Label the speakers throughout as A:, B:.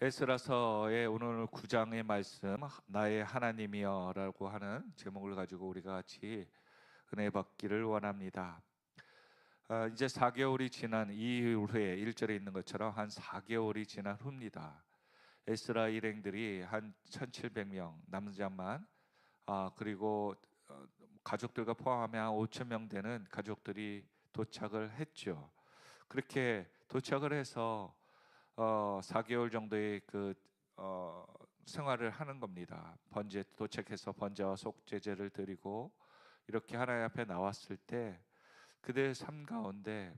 A: 에스라서의 오늘 9장의 말씀, 나의 하나님이여라고 하는 제목을 가지고 우리가 같이 은혜 받기를 원합니다. 이제 4개월이 지난 이후에 1절에 있는 것처럼 한 4개월이 지난 후입니다. 에스라 일행들이 한 1700명 남자만, 그리고 가족들과 포함하면 한 5000명 되는 가족들이 도착을 했죠. 그렇게 도착을 해서 4개월 정도의 생활을 하는 겁니다. 도착해서 번제와 속죄제를 드리고 이렇게 하나님 앞에 나왔을 때 그들의 삶 가운데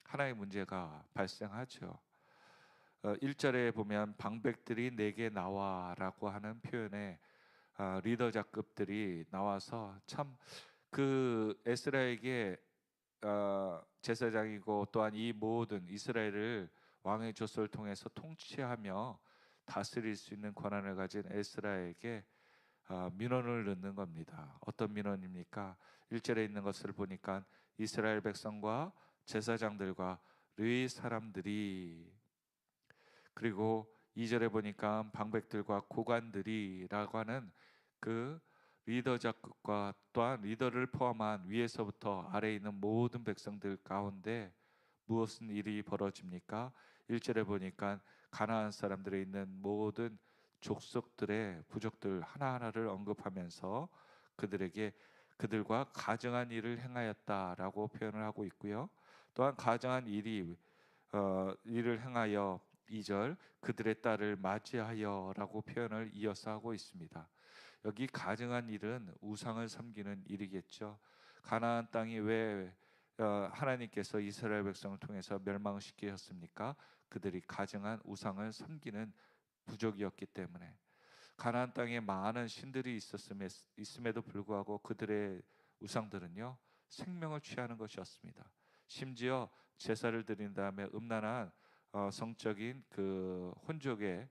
A: 하나의 문제가 발생하죠. 1절에 보면 방백들이 내게 나와라고 하는 표현에 리더자급들이 나와서 참 그 에스라에게 제사장이고 또한 이 모든 이스라엘을 왕의 조서를 통해서 통치하며 다스릴 수 있는 권한을 가진 에스라에게 민원을 넣는 겁니다. 어떤 민원입니까? 1절에 있는 것을 보니까 이스라엘 백성과 제사장들과 르위 사람들이, 그리고 2절에 보니까 방백들과 고관들이라고 하는 그 리더자급과 또한 리더를 포함한 위에서부터 아래에 있는 모든 백성들 가운데 무엇은 일이 벌어집니까? 1절에 보니까 가나안 사람들에 있는 모든 족속들의 부족들 하나하나를 언급하면서 그들과 가증한 일을 행하였다라고 표현을 하고 있고요. 또한 가증한 일을 행하여 2절 그들의 딸을 맞이하여라고 표현을 이어서 하고 있습니다. 여기 가증한 일은 우상을 섬기는 일이겠죠. 가나안 땅이 왜 하나님께서 이스라엘 백성을 통해서 멸망시키셨습니까? 그들이 가증한 우상을 섬기는 부족이었기 때문에. 가나안 땅에 많은 신들이 있음에도 불구하고 그들의 우상들은요 생명을 취하는 것이었습니다. 심지어 제사를 드린 다음에 음란한 성적인 그 혼족의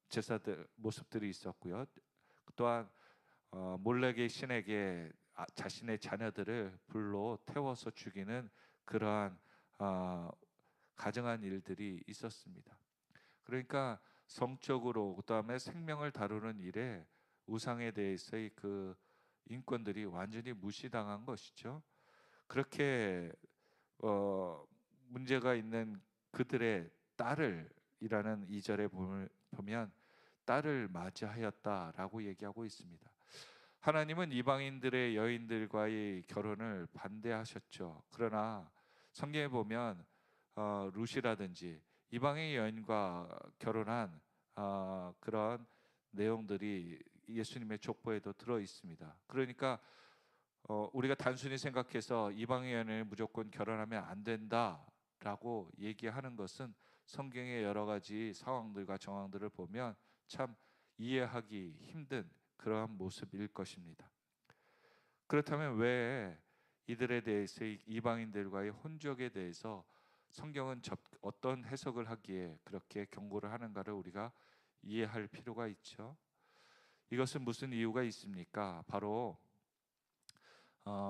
A: 제사들 모습들이 있었고요. 또한 몰렉의 신에게 자신의 자녀들을 불로 태워서 죽이는 그러한 가증한 일들이 있었습니다. 그러니까 성적으로 그다음에 생명을 다루는 일에 우상에 대해서의 그 인권들이 완전히 무시당한 것이죠. 그렇게 문제가 있는 그들의 딸을이라는 2절에 보면 딸을 맞이하였다라고 얘기하고 있습니다. 하나님은 이방인들의 여인들과의 결혼을 반대하셨죠. 그러나 성경에 보면 룻이라든지 이방의 여인과 결혼한 그런 내용들이 예수님의 족보에도 들어 있습니다. 그러니까 우리가 단순히 생각해서 이방의 여인을 무조건 결혼하면 안 된다라고 얘기하는 것은 성경의 여러 가지 상황들과 정황들을 보면 참 이해하기 힘든 그러한 모습일 것입니다. 그렇다면 왜 이들에 대해서 이방인들과의 혼족에 대해서 성경은 어떤 해석을 하기에 그렇게 경고를 하는가를 우리가 이해할 필요가 있죠. 이것은 무슨 이유가 있습니까? 바로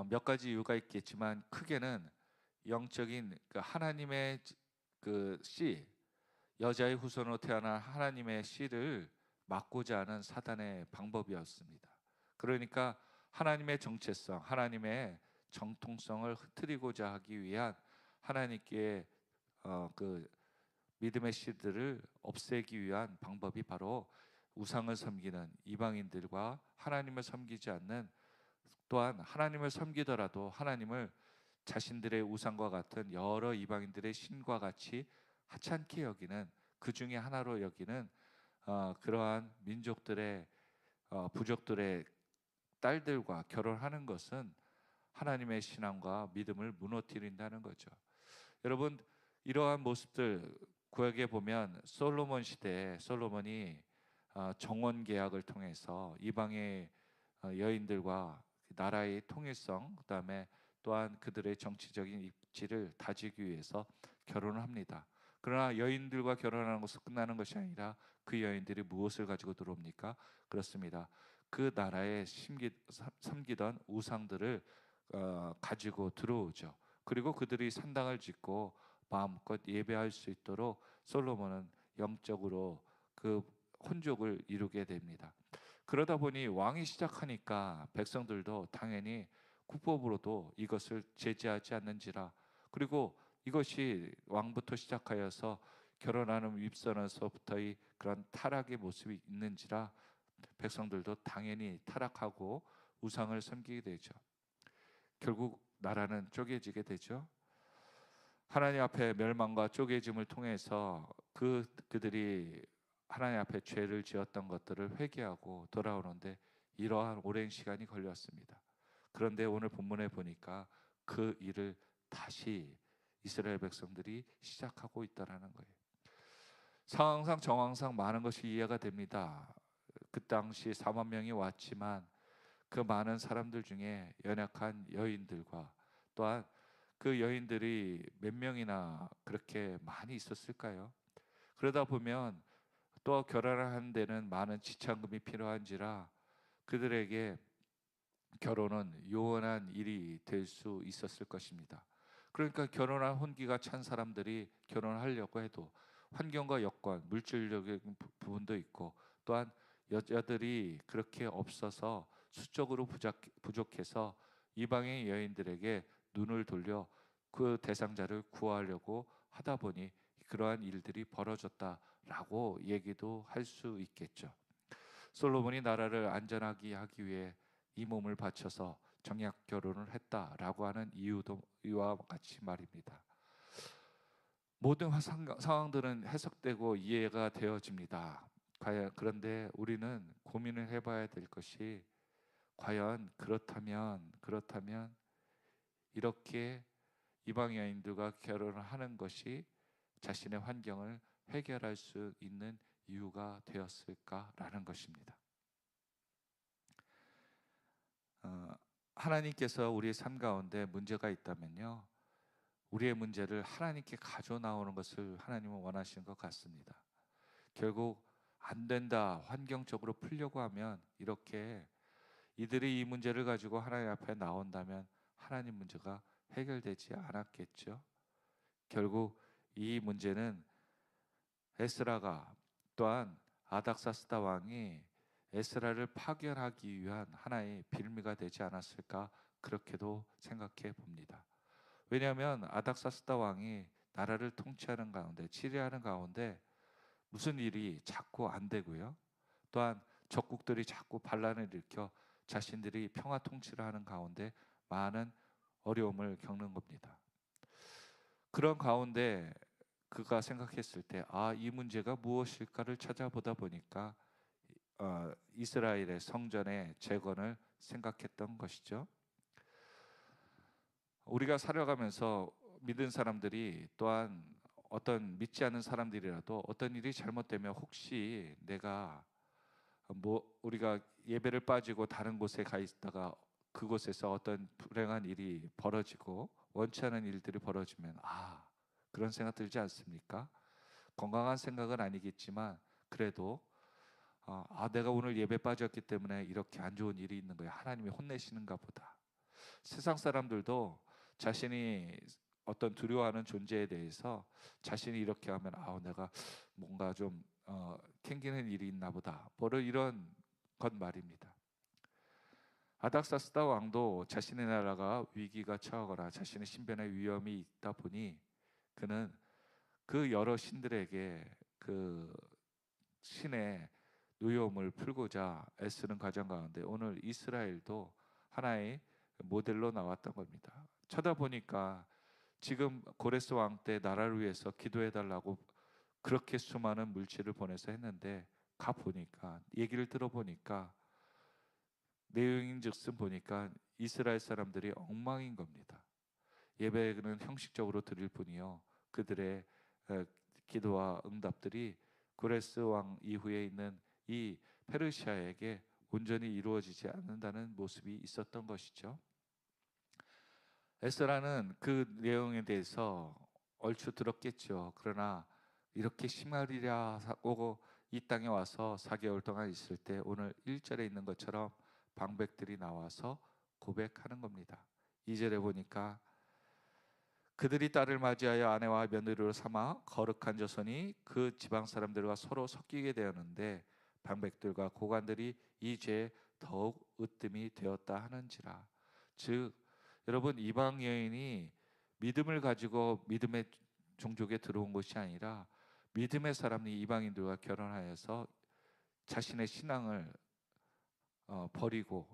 A: 몇 가지 이유가 있겠지만 크게는 영적인 그 하나님의 그 씨, 여자의 후손으로 태어난 하나님의 씨를 막고자 하는 사단의 방법이었습니다. 그러니까 하나님의 정체성, 하나님의 정통성을 흐트리고자 하기 위한 하나님께 그 믿음의 씨들을 없애기 위한 방법이 바로 우상을 섬기는 이방인들과 하나님을 섬기지 않는, 또한 하나님을 섬기더라도 하나님을 자신들의 우상과 같은 여러 이방인들의 신과 같이 하찮게 여기는, 그 중에 하나로 여기는 그러한 민족들의 부족들의 딸들과 결혼하는 것은 하나님의 신앙과 믿음을 무너뜨린다는 거죠. 여러분, 이러한 모습들 구약에 보면 솔로몬 시대에 솔로몬이 정원 계약을 통해서 이방의 여인들과 나라의 통일성, 그다음에 또한 그들의 정치적인 입지를 다지기 위해서 결혼을 합니다. 그러나 여인들과 결혼하는 것은 끝나는 것이 아니라 그 여인들이 무엇을 가지고 들어옵니까? 그렇습니다. 그 나라에 섬기던 우상들을 가지고 들어오죠. 그리고 그들이 산당을 짓고 마음껏 예배할 수 있도록 솔로몬은 영적으로 그 혼족을 이루게 됩니다. 그러다 보니 왕이 시작하니까 백성들도 당연히 국법으로도 이것을 제지하지 않는지라. 그리고 이것이 왕부터 시작하여서 결혼하는 윗선에서부터의 그런 타락의 모습이 있는지라 백성들도 당연히 타락하고 우상을 섬기게 되죠. 결국 나라는 쪼개지게 되죠. 하나님 앞에 멸망과 쪼개짐을 통해서 그들이 하나님 앞에 죄를 지었던 것들을 회개하고 돌아오는데 이러한 오랜 시간이 걸렸습니다. 그런데 오늘 본문에 보니까 그 일을 다시 이스라엘 백성들이 시작하고 있다라는 거예요. 상황상 정황상 많은 것이 이해가 됩니다. 그 당시 4만 명이 왔지만 그 많은 사람들 중에 연약한 여인들과 또한 그 여인들이 몇 명이나 그렇게 많이 있었을까요? 그러다 보면 또 결혼을 하는 데는 많은 지참금이 필요한지라 그들에게 결혼은 요원한 일이 될 수 있었을 것입니다. 그러니까 결혼한 혼기가 찬 사람들이 결혼하려고 해도 환경과 여건, 물질적인 부분도 있고 또한 여자들이 그렇게 없어서 수적으로 부족해서 이방의 여인들에게 눈을 돌려 그 대상자를 구하려고 하다 보니 그러한 일들이 벌어졌다라고 얘기도 할 수 있겠죠. 솔로몬이 나라를 안전하게 하기 위해 이 몸을 바쳐서 정약 결혼을 했다라고 하는 이유도 이와 같이 말입니다. 모든 상황들은 해석되고 이해가 되어집니다. 그런데 우리는 고민을 해봐야 될 것이 과연 그렇다면 이렇게 이방 여인들과 결혼을 하는 것이 자신의 환경을 해결할 수 있는 이유가 되었을까라는 것입니다. 하나님께서 우리의 삶 가운데 문제가 있다면요, 우리의 문제를 하나님께 가져 나오는 것을 하나님은 원하시는 것 같습니다. 결국 안 된다, 환경적으로 풀려고 하면 이렇게 이들이 이 문제를 가지고 하나님 앞에 나온다면 하나님 문제가 해결되지 않았겠죠. 결국 이 문제는 에스라가 또한 아닥사스다 왕이 에스라를 파견하기 위한 하나의 빌미가 되지 않았을까 그렇게도 생각해 봅니다. 왜냐하면 아닥사스다 왕이 나라를 통치하는 가운데 치리하는 가운데 무슨 일이 자꾸 안 되고요. 또한 적국들이 자꾸 반란을 일으켜 자신들이 평화 통치를 하는 가운데 많은 어려움을 겪는 겁니다. 그런 가운데 그가 생각했을 때 이 문제가 무엇일까를 찾아보다 보니까 이스라엘의 성전의 재건을 생각했던 것이죠. 우리가 살아가면서 믿은 사람들이 또한 어떤 믿지 않는 사람들이라도 어떤 일이 잘못되면 혹시 내가 우리가 예배를 빠지고 다른 곳에 가 있다가 그곳에서 어떤 불행한 일이 벌어지고 원치 않은 일들이 벌어지면 그런 생각 들지 않습니까? 건강한 생각은 아니겠지만 그래도 내가 오늘 예배 빠졌기 때문에 이렇게 안 좋은 일이 있는 거야. 하나님이 혼내시는가 보다. 세상 사람들도 자신이 어떤 두려워하는 존재에 대해서 자신이 이렇게 하면 내가 뭔가 좀 캥기는 일이 있나 보다. 바로 이런 것 말입니다. 아닥사스다 왕도 자신의 나라가 위기가 처하거나 자신의 신변에 위험이 있다 보니 그는 그 여러 신들에게 그 신의 누여움을 풀고자 애쓰는 과정 가운데 오늘 이스라엘도 하나의 모델로 나왔던 겁니다. 쳐다보니까 지금 고레스 왕 때 나라를 위해서 기도해 달라고 그렇게 수많은 물질을 보내서 했는데 가 보니까 얘기를 들어보니까 내용인즉슨 보니까 이스라엘 사람들이 엉망인 겁니다. 예배는 형식적으로 드릴 뿐이요 그들의 기도와 응답들이 고레스 왕 이후에 있는 이 페르시아에게 온전히 이루어지지 않는다는 모습이 있었던 것이죠. 에스라는 그 내용에 대해서 얼추 들었겠죠. 그러나 이렇게 심하리라 하고 이 땅에 와서 4개월 동안 있을 때 오늘 1절에 있는 것처럼 방백들이 나와서 고백하는 겁니다. 2절에 보니까 그들이 딸을 맞이하여 아내와 며느리로 삼아 거룩한 자손이 그 지방 사람들과 서로 섞이게 되었는데 방백들과 고관들이 이 죄에 더욱 으뜸이 되었다 하는지라. 즉 여러분, 이방 여인이 믿음을 가지고 믿음의 종족에 들어온 것이 아니라 믿음의 사람이 이방인들과 결혼하여서 자신의 신앙을 버리고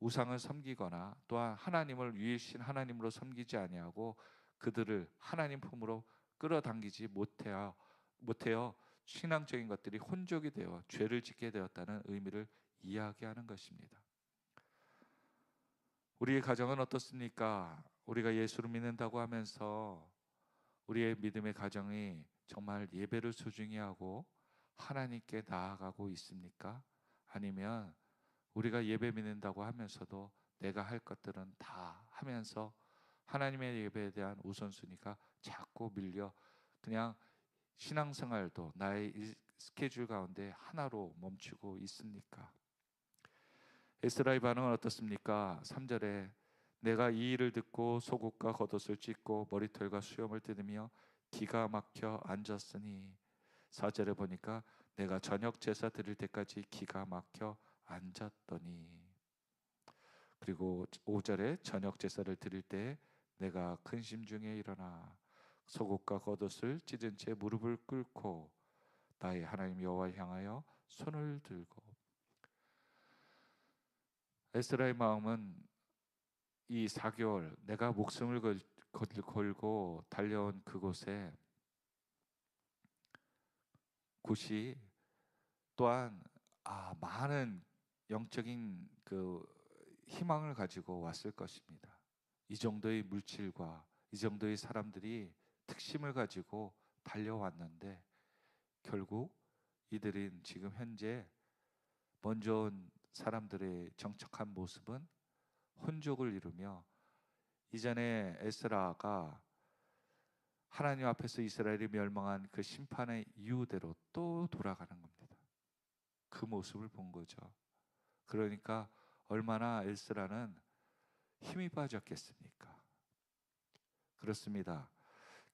A: 우상을 섬기거나 또한 하나님을 유일신 하나님으로 섬기지 아니하고 그들을 하나님 품으로 끌어당기지 못하여 신앙적인 것들이 혼족이 되어 죄를 짓게 되었다는 의미를 이야기하는 것입니다. 우리의 가정은 어떻습니까? 우리가 예수를 믿는다고 하면서 우리의 믿음의 가정이 정말 예배를 소중히 하고 하나님께 나아가고 있습니까? 아니면 우리가 예배 믿는다고 하면서도 내가 할 것들은 다 하면서 하나님의 예배에 대한 우선순위가 자꾸 밀려 그냥 신앙생활도 나의 스케줄 가운데 하나로 멈추고 있습니까? 에스라의 반응은 어떻습니까? 3절에 내가 이 일을 듣고 속옷과 겉옷을 찢고 머리털과 수염을 뜯으며 기가 막혀 앉았으니, 4절에 보니까 내가 저녁 제사 드릴 때까지 기가 막혀 앉았더니, 그리고 5절에 저녁 제사를 드릴 때 내가 근심 중에 일어나 속옷과 겉옷을 찢은 채 무릎을 꿇고 나의 하나님 여호와를 향하여 손을 들고. 에스라의 마음은 이 4개월 내가 목숨을 걸고 달려온 그곳에 곳이 또한 많은 영적인 그 희망을 가지고 왔을 것입니다. 이 정도의 물질과 이 정도의 사람들이 특심을 가지고 달려왔는데 결국 이들은 지금 현재 먼저 온 사람들의 정착한 모습은 혼족을 이루며 이전에 에스라가 하나님 앞에서 이스라엘이 멸망한 그 심판의 이유대로 또 돌아가는 겁니다. 그 모습을 본 거죠. 그러니까 얼마나 에스라는 힘이 빠졌겠습니까? 그렇습니다.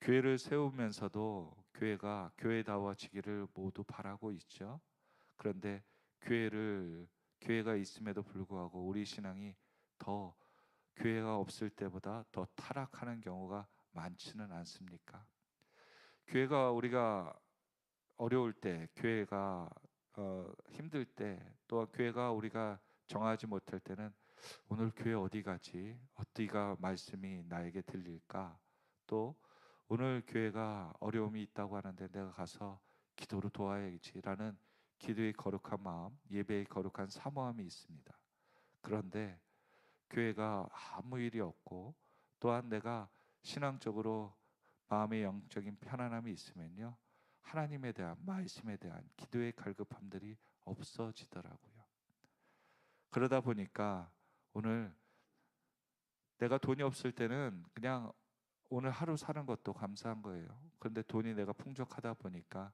A: 교회를 세우면서도 교회가 교회다워지기를 모두 바라고 있죠. 그런데 교회가 있음에도 불구하고 우리 신앙이 더 교회가 없을 때보다 더 타락하는 경우가 많지는 않습니까? 교회가 우리가 어려울 때, 교회가 힘들 때, 또 교회가 우리가 정하지 못할 때는 오늘 교회 어디 가지? 어디가 말씀이 나에게 들릴까? 또 오늘 교회가 어려움이 있다고 하는데 내가 가서 기도로 도와야지라는 기도의 거룩한 마음, 예배의 거룩한 사모함이 있습니다. 그런데 교회가 아무 일이 없고 또한 내가 신앙적으로 마음의 영적인 편안함이 있으면요, 하나님에 대한 말씀에 대한 기도의 갈급함들이 없어지더라고요. 그러다 보니까 오늘 내가 돈이 없을 때는 그냥 오늘 하루 사는 것도 감사한 거예요. 그런데 돈이 내가 풍족하다 보니까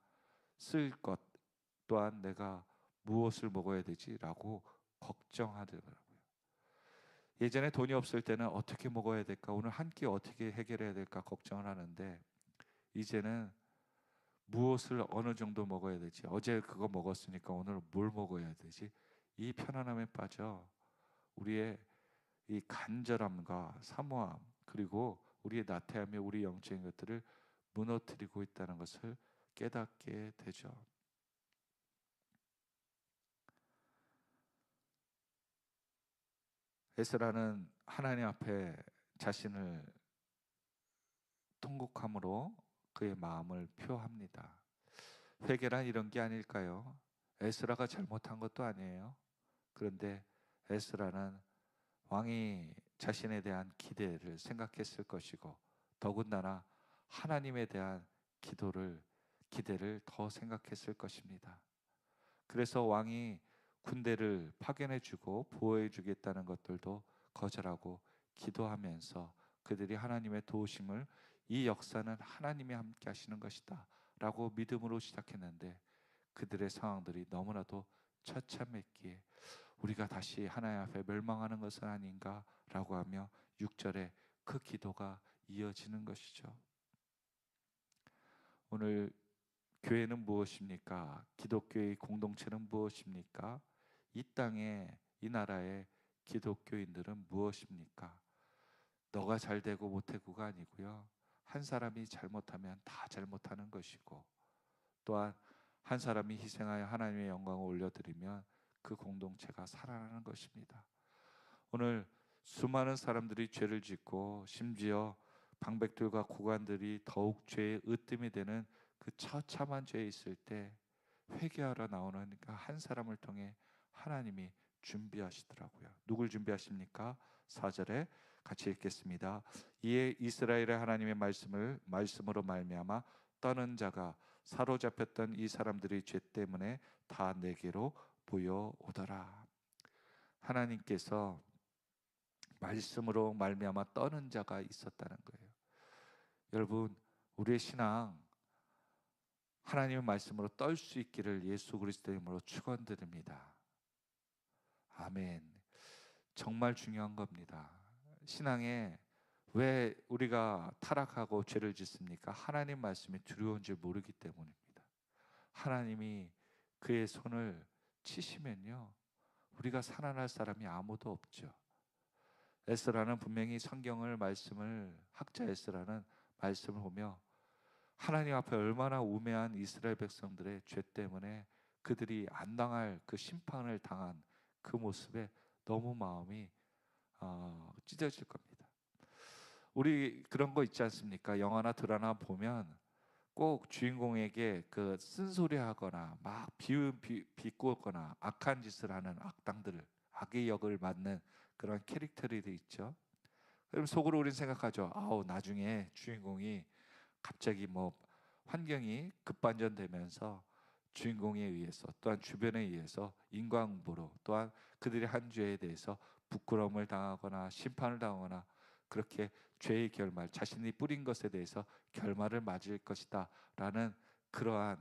A: 쓸 것 또한 내가 무엇을 먹어야 되지라고 걱정하더라고요. 예전에 돈이 없을 때는 어떻게 먹어야 될까, 오늘 한 끼 어떻게 해결해야 될까 걱정을 하는데 이제는 무엇을 어느 정도 먹어야 되지, 어제 그거 먹었으니까 오늘 뭘 먹어야 되지, 이 편안함에 빠져 우리의 이 간절함과 사모함 그리고 우리의 나태함이 우리 영적인 것들을 무너뜨리고 있다는 것을 깨닫게 되죠. 에스라는 하나님 앞에 자신을 통곡함으로 그의 마음을 표합니다. 회개란 이런 게 아닐까요? 에스라가 잘못한 것도 아니에요. 그런데 에스라는 왕이 자신에 대한 기대를 생각했을 것이고 더군다나 하나님에 대한 기대를 더 생각했을 것입니다. 그래서 왕이 군대를 파견해주고 보호해주겠다는 것들도 거절하고 기도하면서 그들이 하나님의 도우심을, 이 역사는 하나님이 함께 하시는 것이다 라고 믿음으로 시작했는데 그들의 상황들이 너무나도 처참했기에 우리가 다시 하나님 앞에 멸망하는 것은 아닌가 라고 하며 6절에 그 기도가 이어지는 것이죠. 오늘 교회는 무엇입니까? 기독교의 공동체는 무엇입니까? 이 땅에, 이 나라의 기독교인들은 무엇입니까? 너가 잘 되고 못되고가 아니고요, 한 사람이 잘못하면 다 잘못하는 것이고, 또한 한 사람이 희생하여 하나님의 영광을 올려드리면 그 공동체가 살아나는 것입니다. 오늘 수많은 사람들이 죄를 짓고, 심지어 방백들과 고관들이 더욱 죄의 으뜸이 되는 그 처참한 죄에 있을 때 회개하러 나오니까 한 사람을 통해 하나님이 준비하시더라고요. 누굴 준비하십니까? 4절에 같이 읽겠습니다. 이에 이스라엘의 하나님의 말씀으로 말미암아 떠는 자가 사로잡혔던 이 사람들의 죄 때문에 다 내게로 보여오더라. 하나님께서 말씀으로 말미암아 떠는 자가 있었다는 거예요. 여러분, 우리의 신앙 하나님의 말씀으로 떨 수 있기를 예수 그리스도의 이름으로 축원드립니다. 아멘. 정말 중요한 겁니다. 신앙에 왜 우리가 타락하고 죄를 짓습니까? 하나님 말씀이 두려운 줄 모르기 때문입니다. 하나님이 그의 손을 치시면요, 우리가 살아날 사람이 아무도 없죠. 에스라는 분명히 성경을 말씀을, 학자 에스라는 말씀을 보며 하나님 앞에 얼마나 우매한 이스라엘 백성들의 죄 때문에 그들이 안 당할 그 심판을 당한 그 모습에 너무 마음이 찢어질 겁니다. 우리 그런 거 있지 않습니까? 영화나 드라마 보면 꼭 주인공에게 그 쓴소리하거나 막 비꼬거나 악한 짓을 하는 악당들을, 악의 역을 맡는 그런 캐릭터들이 있죠. 그럼 속으로 우리는 생각하죠. 아우, 나중에 주인공이 갑자기 뭐 환경이 급반전되면서 주인공에 의해서, 또한 주변에 의해서 인과응보로, 또한 그들이 한 죄에 대해서 부끄러움을 당하거나 심판을 당하거나, 그렇게 죄의 결말, 자신이 뿌린 것에 대해서 결말을 맞을 것이다 라는 그러한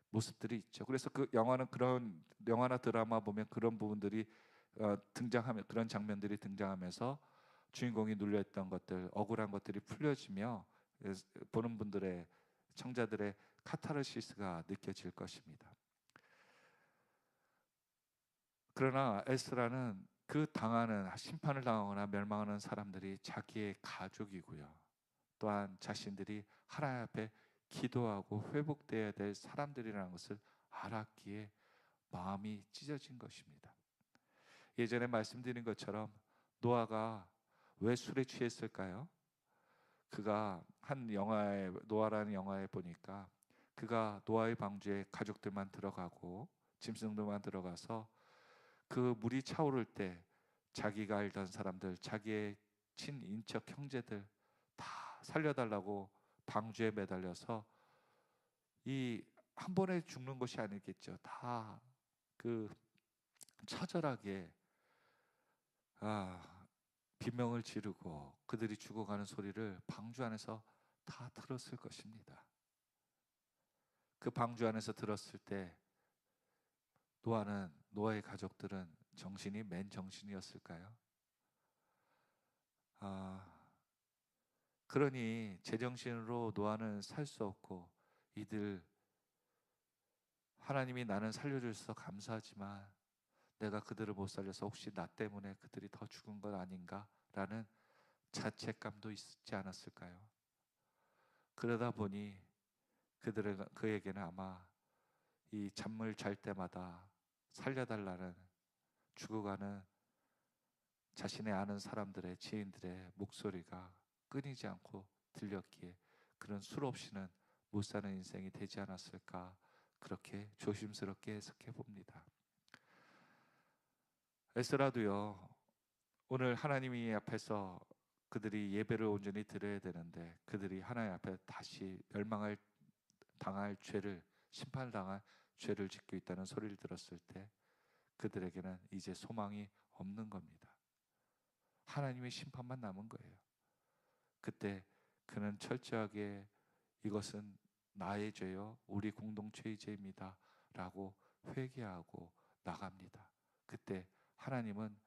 A: 모습들이 있죠. 그래서 그 영화는, 그런 영화나 드라마 보면 그런 부분들이 등장하면, 그런 장면들이 등장하면서 주인공이 눌려있던 것들, 억울한 것들이 풀려지며 보는 분들의, 청자들의 카타르시스가 느껴질 것입니다. 그러나 에스라는 그 당하는, 심판을 당하거나 멸망하는 사람들이 자기의 가족이고요, 또한 자신들이 하나님 앞에 기도하고 회복되어야 될 사람들이라는 것을 알았기에 마음이 찢어진 것입니다. 예전에 말씀드린 것처럼 노아가 왜 술에 취했을까요? 그가 한 영화에, 노아라는 영화에 보니까 그가 노아의 방주에 가족들만 들어가고 짐승들만 들어가서 그 물이 차오를 때 자기가 알던 사람들, 자기의 친인척 형제들 다 살려달라고 방주에 매달려서, 이 한 번에 죽는 것이 아니겠죠. 다 그 처절하게 비명을 지르고 그들이 죽어가는 소리를 방주 안에서 다 들었을 것입니다. 그 방주 안에서 들었을 때 노아의 가족들은 정신이 맨정신이었을까요? 그러니 제정신으로 노아는 살 수 없고, 이들, 하나님이 나는 살려주셔서 감사하지만 내가 그들을 못 살려서 혹시 나 때문에 그들이 더 죽은 건 아닌가라는 자책감도 있지 않았을까요? 그러다 보니 그에게는 아마 이 잠을 잘 때마다 살려달라는, 죽어가는 자신의 아는 사람들의, 지인들의 목소리가 끊이지 않고 들렸기에 그런 술 없이는 못 사는 인생이 되지 않았을까, 그렇게 조심스럽게 해석해 봅니다. 에스라도요, 오늘 하나님이 앞에서 그들이 예배를 온전히 드려야 되는데 그들이 하나님 앞에 다시 당할 죄를, 심판을 당할 죄를 짓고 있다는 소리를 들었을 때 그들에게는 이제 소망이 없는 겁니다. 하나님의 심판만 남은 거예요. 그때 그는 철저하게 이것은 나의 죄요, 우리 공동체의 죄입니다 라고 회개하고 나갑니다. 그때 하나님은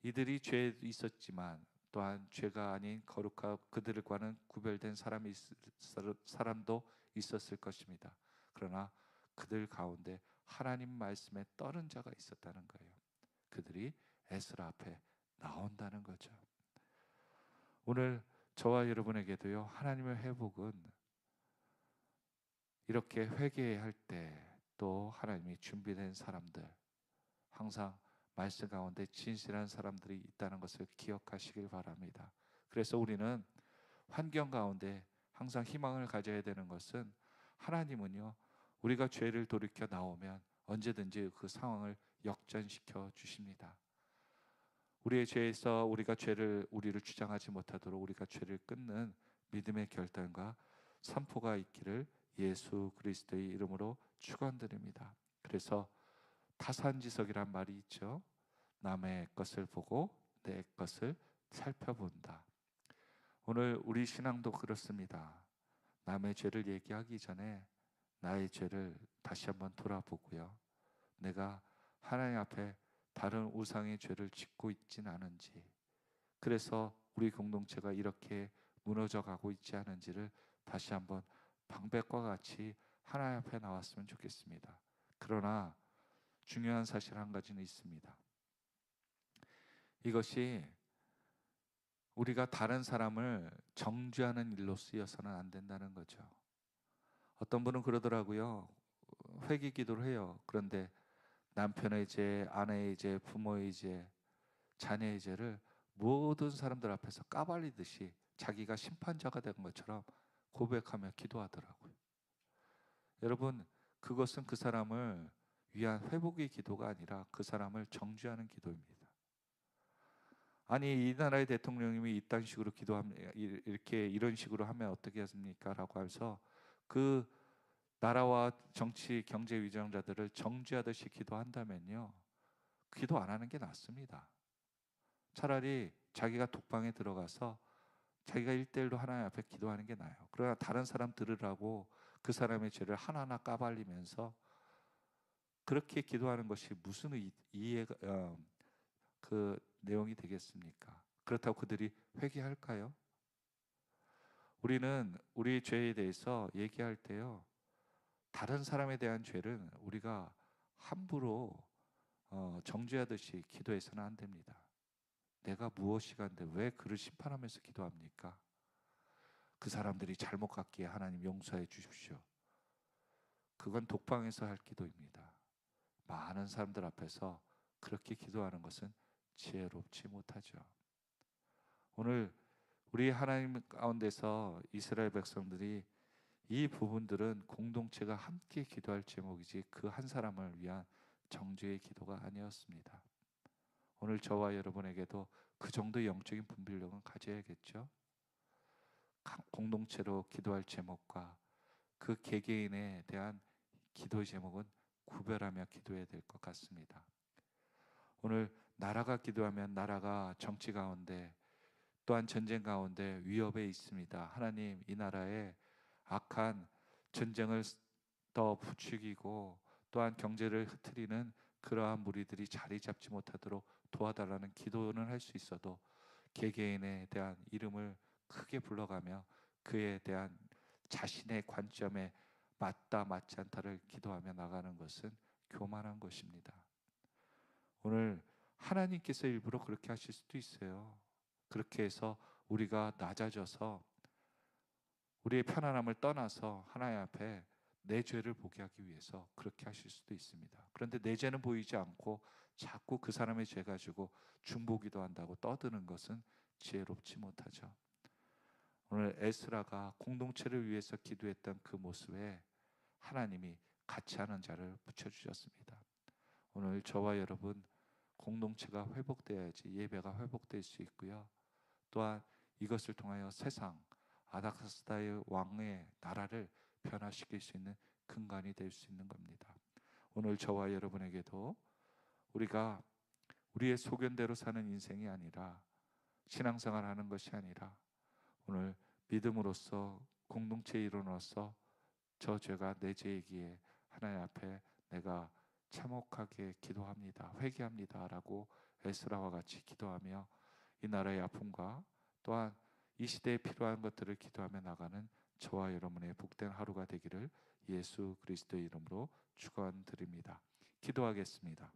A: 이들이 죄에 있었지만 또한 죄가 아닌 거룩하고 그들과는 구별된 사람도 있었을 것입니다. 그러나 그들 가운데 하나님 말씀에 떠는 자가 있었다는 거예요. 그들이 에스라 앞에 나온다는 거죠. 오늘 저와 여러분에게도요, 하나님의 회복은 이렇게 회개할 때 또 하나님이 준비된 사람들, 항상 말씀 가운데 진실한 사람들이 있다는 것을 기억하시길 바랍니다. 그래서 우리는 환경 가운데 항상 희망을 가져야 되는 것은, 하나님은요, 우리가 죄를 돌이켜 나오면 언제든지 그 상황을 역전시켜 주십니다. 우리의 죄에서 우리를 주장하지 못하도록 우리가 죄를 끊는 믿음의 결단과 선포가 있기를 예수 그리스도의 이름으로 축원드립니다. 그래서 타산지석이란 말이 있죠. 남의 것을 보고 내 것을 살펴본다. 오늘 우리 신앙도 그렇습니다. 남의 죄를 얘기하기 전에 나의 죄를 다시 한번 돌아보고요, 내가 하나님 앞에 다른 우상의 죄를 짓고 있진 않은지, 그래서 우리 공동체가 이렇게 무너져 가고 있지 않은지를 다시 한번 방백과 같이 하나님 앞에 나왔으면 좋겠습니다. 그러나 중요한 사실 한 가지는 있습니다. 이것이 우리가 다른 사람을 정죄하는 일로 쓰여서는 안 된다는 거죠. 어떤 분은 그러더라고요. 회개 기도를 해요. 그런데 남편의 죄, 아내의 죄, 부모의 죄, 자녀의 죄를 모든 사람들 앞에서 까발리듯이 자기가 심판자가 된 것처럼 고백하며 기도하더라고요. 여러분, 그것은 그 사람을 위한 회복의 기도가 아니라 그 사람을 정죄하는 기도입니다. 아니, 이 나라의 대통령님이 이딴 식으로 기도하면, 이런 식으로 하면 어떻게 하십니까? 라고 해서 그 나라와 정치, 경제 위정자들을 정죄하듯이 기도한다면요, 기도 안 하는 게 낫습니다. 차라리 자기가 독방에 들어가서 자기가 1대1로 하나님 앞에 기도하는 게 나아요. 그러나 다른 사람 들으라고 그 사람의 죄를 하나하나 까발리면서 그렇게 기도하는 것이 무슨 이해가 그 내용이 되겠습니까? 그렇다고 그들이 회개할까요? 우리는 우리 죄에 대해서 얘기할 때요, 다른 사람에 대한 죄는 우리가 함부로 정죄하듯이 기도해서는 안 됩니다. 내가 무엇이 간데 왜 그를 심판하면서 기도합니까? 그 사람들이 잘못 갔기에 하나님 용서해 주십시오. 그건 독방에서 할 기도입니다. 많은 사람들 앞에서 그렇게 기도하는 것은 지혜롭지 못하죠. 오늘 우리 하나님 가운데서 이스라엘 백성들이 이 부분들은 공동체가 함께 기도할 제목이지 그 한 사람을 위한 정죄의 기도가 아니었습니다. 오늘 저와 여러분에게도 그 정도의 영적인 분별력은 가져야겠죠. 공동체로 기도할 제목과 그 개개인에 대한 기도 제목은 구별하며 기도해야 될 것 같습니다. 오늘 나라가 기도하면 나라가 정치 가운데 또한 전쟁 가운데 위협에 있습니다. 하나님, 이 나라에 악한 전쟁을 더 부추기고 또한 경제를 흐트리는 그러한 무리들이 자리 잡지 못하도록 도와달라는 기도는 할 수 있어도 개개인에 대한 이름을 크게 불러가며 그에 대한 자신의 관점에 맞다 맞지 않다를 기도하며 나가는 것은 교만한 것입니다. 오늘 하나님께서 일부러 그렇게 하실 수도 있어요. 그렇게 해서 우리가 낮아져서 우리의 편안함을 떠나서 하나님 앞에 내 죄를 보게 하기 위해서 그렇게 하실 수도 있습니다. 그런데 내 죄는 보이지 않고 자꾸 그 사람의 죄 가지고 중보기도 한다고 떠드는 것은 지혜롭지 못하죠. 오늘 에스라가 공동체를 위해서 기도했던 그 모습에 하나님이 같이 하는 자를 붙여주셨습니다. 오늘 저와 여러분, 공동체가 회복돼야지 예배가 회복될 수 있고요, 또한 이것을 통하여 세상 아닥사스다의 왕의 나라를 변화시킬 수 있는 근간이 될 수 있는 겁니다. 오늘 저와 여러분에게도 우리가 우리의 소견대로 사는 인생이 아니라, 신앙생활하는 것이 아니라, 오늘 믿음으로써 공동체의 일원으로서 저 죄가 내 죄이기에 하나님 앞에 내가 참혹하게 기도합니다, 회개합니다 라고 에스라와 같이 기도하며 이 나라의 아픔과 또한 이 시대에 필요한 것들을 기도하며 나가는 저와 여러분의 복된 하루가 되기를 예수 그리스도의 이름으로 축원드립니다. 기도하겠습니다.